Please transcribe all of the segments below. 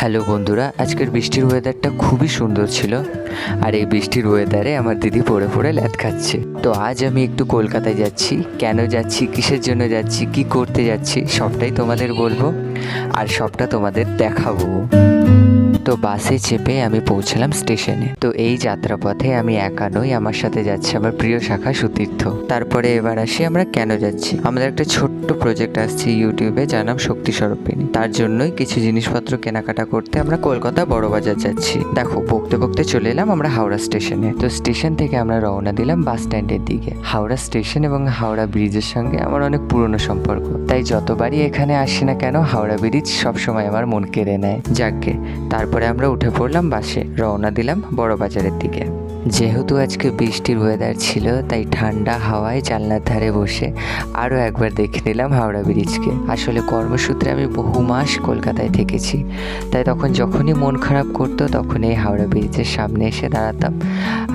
Hello বন্ধুরা, আজকের বৃষ্টির ওয়েদারটা খুবই সুন্দর ছিল। আর এই বৃষ্টির ওয়েদারে আমার দিদি পড়ে পড়ে ল্যাদ খাচ্ছে। তো আজ আমি একটু কলকাতায় যাচ্ছি। কেন যাচ্ছি, কিসের জন্য যাচ্ছি, কি করতে যাচ্ছি, সবটাই তোমাদের বলবো আর সবটা তোমাদের দেখাবো। তো বাসে চেপে আমি পৌঁছলাম স্টেশনে। তো এই যাত্রাপথে আমি একা নই, আমার সাথে যাচ্ছে আমার প্রিয় শাখা সুতীর্থ। তারপরে এবার আসি আমরা কেন যাচ্ছি। আমাদের একটা ছোট্ট প্রজেক্ট আসছে ইউটিউবে, যার নাম শক্তি স্বরূপিণী। তার জন্যই কিছু জিনিসপত্র কেনাকাটা করতে আমরা কলকাতা বড়বাজার যাচ্ছি। দেখো, বকতে বকতে চলে এলাম আমরা হাওড়া স্টেশনে। তো স্টেশন থেকে আমরা রওনা দিলাম বাস স্ট্যান্ডের দিকে। হাওড়া স্টেশন এবং হাওড়া ব্রিজের সঙ্গে আমার অনেক পুরনো সম্পর্ক, তাই যতবারই এখানে আসি না কেন হাওড়া ব্রিজ সবসময় আমার মন কেড়ে নেয়। যাকে তারপরে আমরা উঠে পড়লাম বাসে, রওনা দিলাম বড়বাজারের দিকে। যেহেতু আজকে বৃষ্টির ওয়েদার ছিল, তাই ঠান্ডা হাওয়ায় জানলার ধারে বসে আরও একবার দেখে নিলাম হাওড়া ব্রিজকে। আসলে কর্মসূত্রে আমি বহু মাস কলকাতায় থেকেছি, তাই যখনই মন খারাপ করতো তখন এই হাওড়া ব্রিজের সামনে এসে দাঁড়াতাম।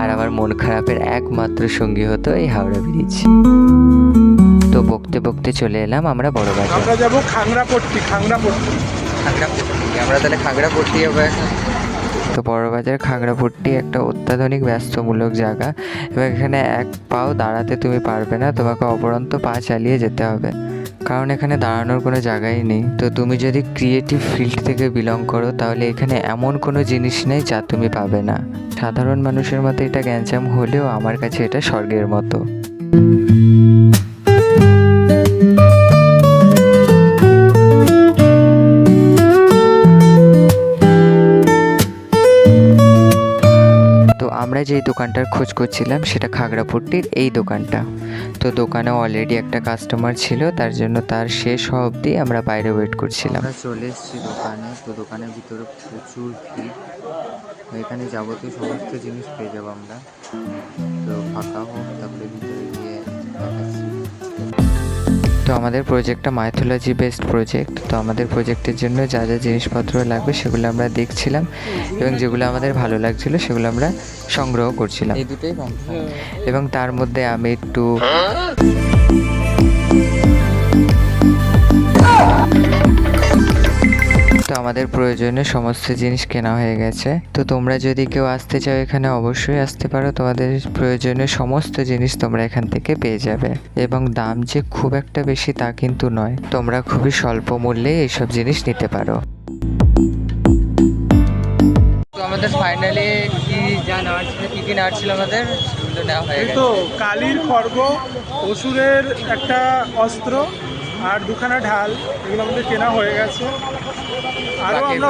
আর আমার মন খারাপের একমাত্র সঙ্গী হতো এই হাওড়া ব্রিজ। তো বকতে বকতে চলে এলাম আমরা বড়বাজার। আমরা যাবো খাংরাপট্টি। আমরা তাহলে খাগড়াপট্টি হবে। তো বড়বাজার খাগড়াপট্টি একটা অত্যাধুনিক ব্যস্তমূলক জায়গা, এবং এখানে এক পাও দাঁড়াতে তুমি পারবে না, তোমাকে অপরন্ত পা চালিয়ে যেতে হবে, কারণ এখানে দাঁড়ানোর কোনো জায়গাই নেই। তো তুমি যদি ক্রিয়েটিভ ফিল্ড থেকে বিলং করো তাহলে এখানে এমন কোনো জিনিস নেই যা তুমি পাবে না। সাধারণ মানুষের মতো এটা গ্যাঞ্জাম হলেও আমার কাছে এটা স্বর্গের মতো। আমরা যেই দোকানটার খোঁজ করছিলাম সেটা খাগড়াপট্টির এই দোকানটা। তো দোকানে অলরেডি একটা কাস্টমার ছিল, তার জন্য তার শেষ হওয়া অবধি আমরা বাইরে ওয়েট করছিলাম। আমরা চলে এসেছি দোকানে। তো দোকানের ভিতরে প্রচুর ভিড়, এখানে যাবতীয় সমস্ত জিনিস পেয়ে যাবো আমরা। তো ফাঁকা হোক, তারপরে ভিতরে গিয়ে দেখাচ্ছি। তো আমাদের প্রজেক্টটা মাইথোলজি বেসড প্রজেক্ট। তো আমাদের প্রজেক্টের জন্য যা যা জিনিসপত্র লাগবে সেগুলো আমরা দেখছিলাম, এবং যেগুলো আমাদের ভালো লাগছিল সেগুলো আমরা সংগ্রহ করছিলাম। এই দুটোই এবং তার মধ্যে আমি একটু তো আমাদের প্রয়োজনীয় সমস্ত জিনিস কেনা হয়ে গেছে। তো তোমরা যদি কেউ আসতে চাও এখানে অবশ্যই আসতে পারো, তোমাদের প্রয়োজনীয় সমস্ত জিনিস তোমরা এখান থেকে পেয়ে যাবে। এবং দাম যে খুব একটা বেশি তা কিন্তু নয়, তোমরা খুবই স্বল্প মূল্যে এইসব জিনিস নিতে পারো। তো আমাদের ফাইনালি কি নেওয়ার ছিল আমাদের সেগুলো নেওয়া হয়ে গেছে। তো কালীর খড়গ, অসুরের একটা অস্ত্র আর দুখানা ঢাল, এগুলো আমাদের কেনা হয়ে গেছে। আরও আমরা